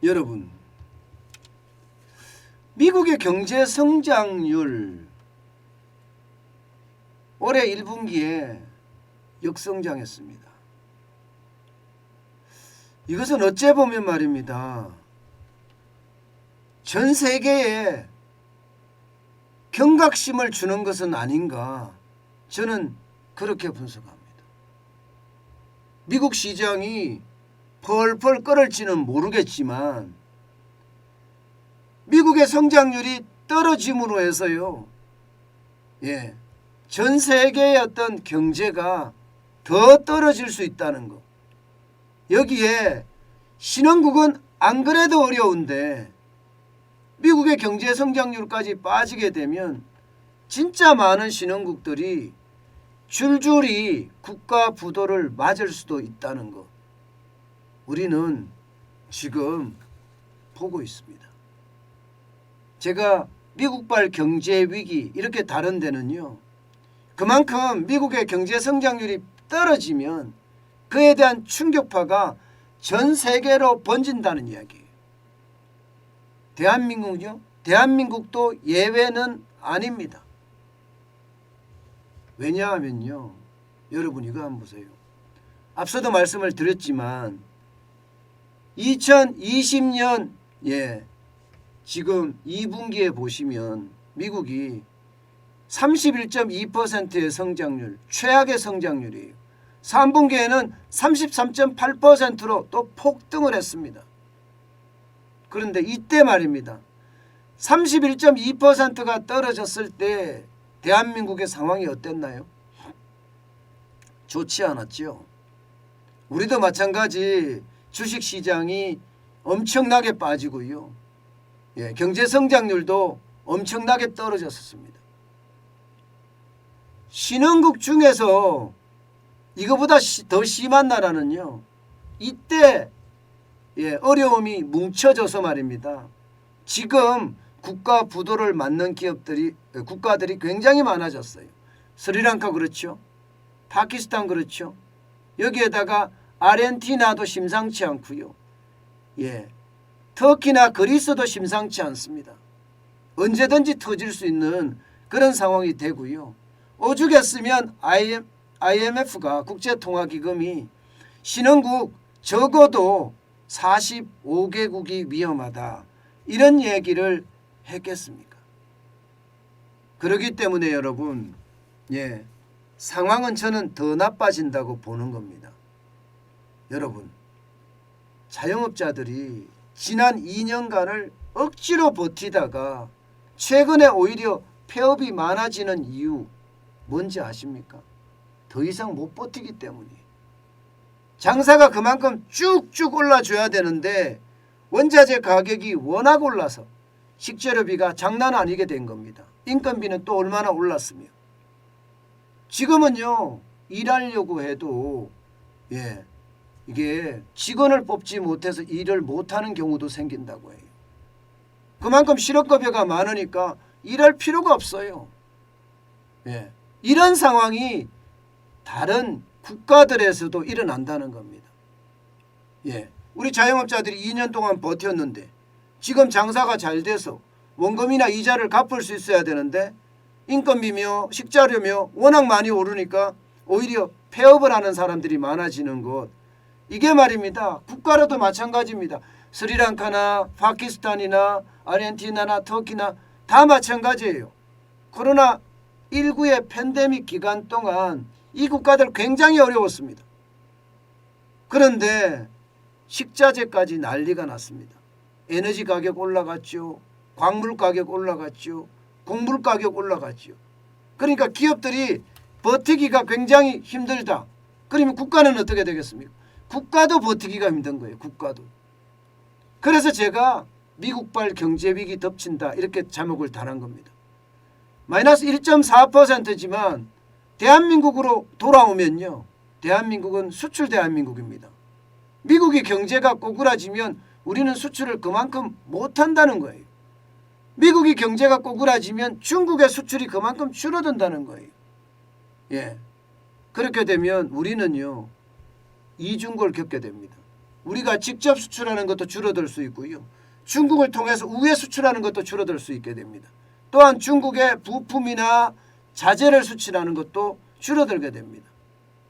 여러분, 미국의 경제 성장률 올해 1분기에 역성장했습니다. 이것은 어째 보면 말입니다, 전 세계에 경각심을 주는 것은 아닌가, 저는 그렇게 분석합니다. 미국 시장이 펄펄 끓을지는 모르겠지만 미국의 성장률이 떨어짐으로 해서요, 전 세계의 어떤 경제가 더 떨어질 수 있다는 것. 여기에 신흥국은 안 그래도 어려운데 미국의 경제 성장률까지 빠지게 되면 진짜 많은 신흥국들이 줄줄이 국가 부도를 맞을 수도 있다는 것. 우리는 지금 보고 있습니다. 제가 미국발 경제 위기 이렇게 다룬 데는요, 그만큼 미국의 경제 성장률이 떨어지면 그에 대한 충격파가 전 세계로 번진다는 이야기예요. 대한민국은요, 대한민국도 예외는 아닙니다. 왜냐하면요, 여러분 이거 한번 보세요. 앞서도 말씀을 드렸지만 2020년 지금 2분기에 보시면 미국이 31.2%의 성장률, 최악의 성장률이에요. 3분기에는 33.8%로 또 폭등을 했습니다. 그런데 이때 말입니다, 31.2%가 떨어졌을 때 대한민국의 상황이 어땠나요? 좋지 않았죠. 우리도 마찬가지 주식시장이 엄청나게 빠지고요, 경제 성장률도 엄청나게 떨어졌습니다. 신흥국 중에서 이거보다 더 심한 나라는요, 이때 어려움이 뭉쳐져서 말입니다, 지금 국가 부도를 맞는 국가들이 굉장히 많아졌어요. 스리랑카 그렇죠. 파키스탄 그렇죠. 여기에다가 아르헨티나도 심상치 않고요. 터키나 그리스도 심상치 않습니다. 언제든지 터질 수 있는 그런 상황이 되고요. 오죽했으면 IMF가 국제통화기금이 신흥국 적어도 45개국이 위험하다, 이런 얘기를 했겠습니까? 그렇기 때문에 여러분, 상황은 저는 더 나빠진다고 보는 겁니다. 여러분, 자영업자들이 지난 2년간을 억지로 버티다가 최근에 오히려 폐업이 많아지는 이유 뭔지 아십니까? 더 이상 못 버티기 때문이에요. 장사가 그만큼 쭉쭉 올라줘야 되는데 원자재 가격이 워낙 올라서 식재료비가 장난 아니게 된 겁니다. 인건비는 또 얼마나 올랐으며. 지금은요, 일하려고 해도 이게 직원을 뽑지 못해서 일을 못하는 경우도 생긴다고 해요. 그만큼 실업급여가 많으니까 일할 필요가 없어요. 이런 상황이 다른 국가들에서도 일어난다는 겁니다. 우리 자영업자들이 2년 동안 버텼는데 지금 장사가 잘 돼서 원금이나 이자를 갚을 수 있어야 되는데 인건비며 식자료며 워낙 많이 오르니까 오히려 폐업을 하는 사람들이 많아지는 것, 이게 말입니다, 국가로도 마찬가지입니다. 스리랑카나 파키스탄이나 아르헨티나나 터키나 다 마찬가지예요. 코로나19의 팬데믹 기간 동안 이 국가들 굉장히 어려웠습니다. 그런데 식자재까지 난리가 났습니다. 에너지 가격 올라갔죠. 광물 가격 올라갔죠. 곡물 가격 올라갔죠. 그러니까 기업들이 버티기가 굉장히 힘들다. 그러면 국가는 어떻게 되겠습니까? 국가도 버티기가 힘든 거예요. 국가도. 그래서 제가 미국발 경제위기 덮친다, 이렇게 제목을 달한 겁니다. 마이너스 1.4%지만 대한민국으로 돌아오면요, 대한민국은 수출 대한민국입니다. 미국이 경제가 꼬꾸라지면 우리는 수출을 그만큼 못한다는 거예요. 미국이 경제가 꼬꾸라지면 중국의 수출이 그만큼 줄어든다는 거예요. 그렇게 되면 우리는요, 이중고를 겪게 됩니다. 우리가 직접 수출하는 것도 줄어들 수 있고요. 중국을 통해서 우회 수출하는 것도 줄어들 수 있게 됩니다. 또한 중국의 부품이나 자재를 수출하는 것도 줄어들게 됩니다.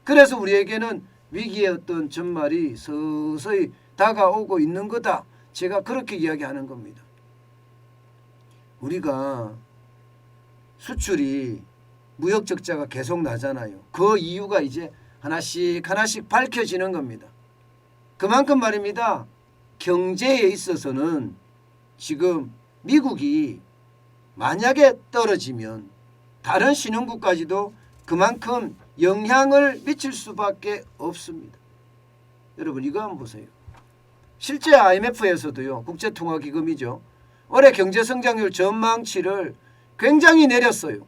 그래서 우리에게는 위기의 어떤 전말이 서서히 다가오고 있는 거다. 제가 그렇게 이야기하는 겁니다. 우리가 수출이 무역 적자가 계속 나잖아요. 그 이유가 이제 하나씩 하나씩 밝혀지는 겁니다. 그만큼 말입니다. 경제에 있어서는 지금 미국이 만약에 떨어지면 다른 신흥국까지도 그만큼 영향을 미칠 수밖에 없습니다. 여러분 이거 한번 보세요. 실제 IMF에서도요. 국제통화기금이죠. 올해 경제성장률 전망치를 굉장히 내렸어요.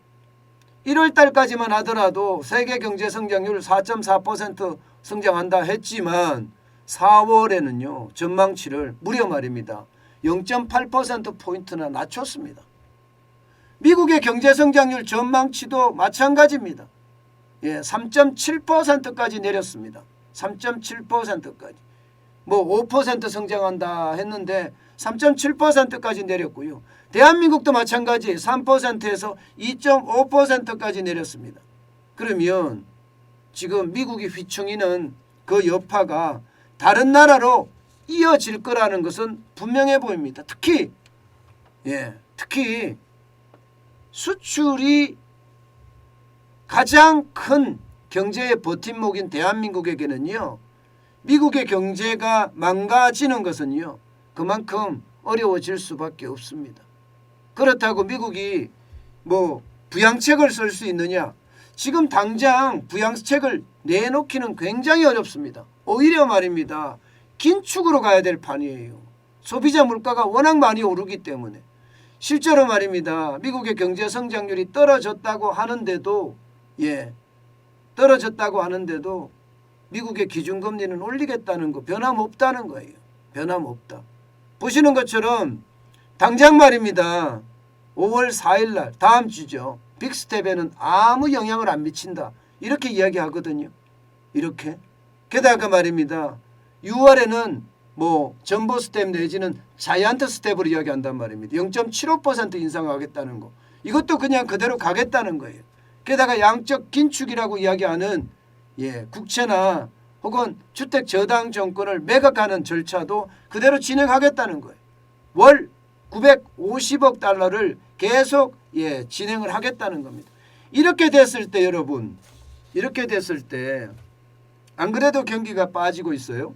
1월 달까지만 하더라도 세계 경제성장률 4.4% 성장한다 했지만 4월에는요. 전망치를 무려 말입니다. 0.8%포인트나 낮췄습니다. 미국의 경제성장률 전망치도 마찬가지입니다. 3.7%까지 내렸습니다. 3.7%까지. 뭐 5% 성장한다 했는데 3.7%까지 내렸고요. 대한민국도 마찬가지 3%에서 2.5%까지 내렸습니다. 그러면 지금 미국이 휘청이는 그 여파가 다른 나라로 이어질 거라는 것은 분명해 보입니다. 특히 수출이 가장 큰 경제의 버팀목인 대한민국에게는요. 미국의 경제가 망가지는 것은요. 그만큼 어려워질 수밖에 없습니다. 그렇다고 미국이 뭐 부양책을 쓸 수 있느냐? 지금 당장 부양책을 내놓기는 굉장히 어렵습니다. 오히려 말입니다. 긴축으로 가야 될 판이에요. 소비자 물가가 워낙 많이 오르기 때문에. 실제로 말입니다. 미국의 경제 성장률이 떨어졌다고 하는데도 미국의 기준금리는 올리겠다는 거 변함없다는 거예요. 변함없다. 보시는 것처럼 당장 말입니다. 5월 4일 날 다음 주죠. 빅스텝에는 아무 영향을 안 미친다. 이렇게 이야기하거든요. 이렇게. 게다가 말입니다. 6월에는 뭐 전보 스텝 내지는 자이언트 스텝으로 이야기한단 말입니다. 0.75% 인상하겠다는 거. 이것도 그냥 그대로 가겠다는 거예요. 게다가 양적 긴축이라고 이야기하는 국채나 혹은 주택 저당 정권을 매각하는 절차도 그대로 진행하겠다는 거예요. 월 950억 달러를 계속 진행을 하겠다는 겁니다. 이렇게 됐을 때 여러분, 이렇게 됐을 때 안 그래도 경기가 빠지고 있어요.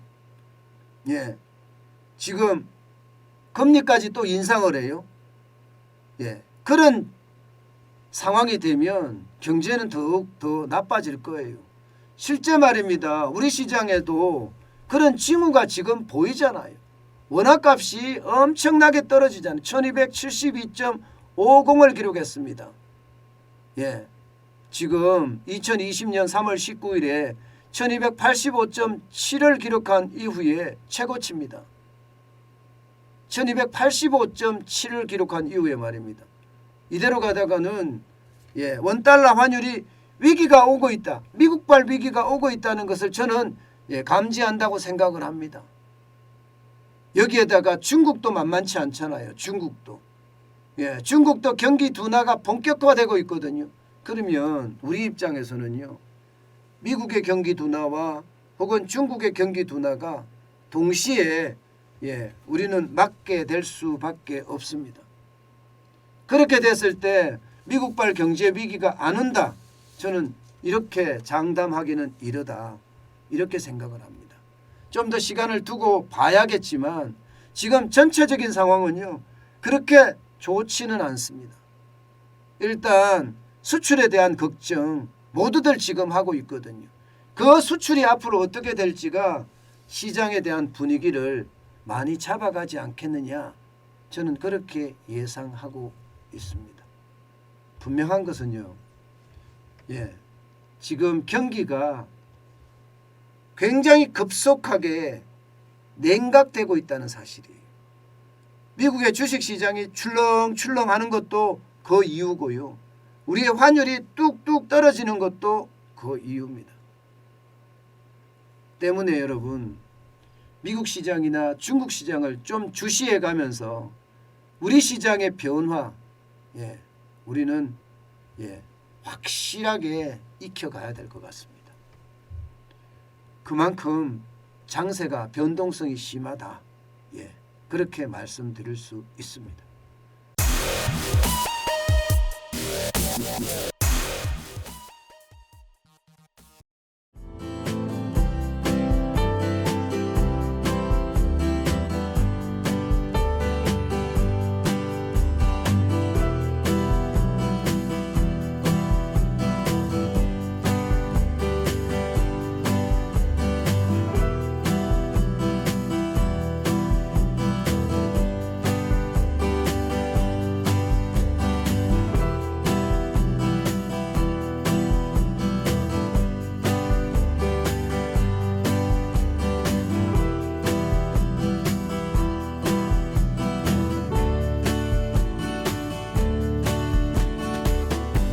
지금 금리까지 또 인상을 해요. 그런 상황이 되면 경제는 더욱 더 나빠질 거예요. 실제 말입니다. 우리 시장에도 그런 징후가 지금 보이잖아요. 원화값이 엄청나게 떨어지잖아요. 1272.50을 기록했습니다. 지금 2020년 3월 19일에 1285.7을 기록한 이후에 최고치입니다. 1285.7을 기록한 이후에 말입니다. 이대로 가다가는 원달러 환율이 위기가 오고 있다. 미국발 위기가 오고 있다는 것을 저는 감지한다고 생각을 합니다. 여기에다가 중국도 만만치 않잖아요. 중국도 경기 둔화가 본격화되고 있거든요. 그러면 우리 입장에서는요. 미국의 경기 둔화와 혹은 중국의 경기 둔화가 동시에 우리는 맞게 될 수밖에 없습니다. 그렇게 됐을 때 미국발 경제 위기가 안 온다. 저는 이렇게 장담하기는 이르다. 이렇게 생각을 합니다. 좀 더 시간을 두고 봐야겠지만 지금 전체적인 상황은요. 그렇게 좋지는 않습니다. 일단 수출에 대한 걱정 모두들 지금 하고 있거든요. 그 수출이 앞으로 어떻게 될지가 시장에 대한 분위기를 많이 잡아가지 않겠느냐. 저는 그렇게 예상하고 있습니다. 분명한 것은요. 지금 경기가 굉장히 급속하게 냉각되고 있다는 사실이에요. 미국의 주식시장이 출렁출렁하는 것도 그 이유고요. 우리의 환율이 뚝뚝 떨어지는 것도 그 이유입니다. 때문에 여러분 미국 시장이나 중국 시장을 좀 주시해 가면서 우리 시장의 변화, 우리는 확실하게 익혀가야 될 것 같습니다. 그만큼 장세가 변동성이 심하다. 그렇게 말씀드릴 수 있습니다.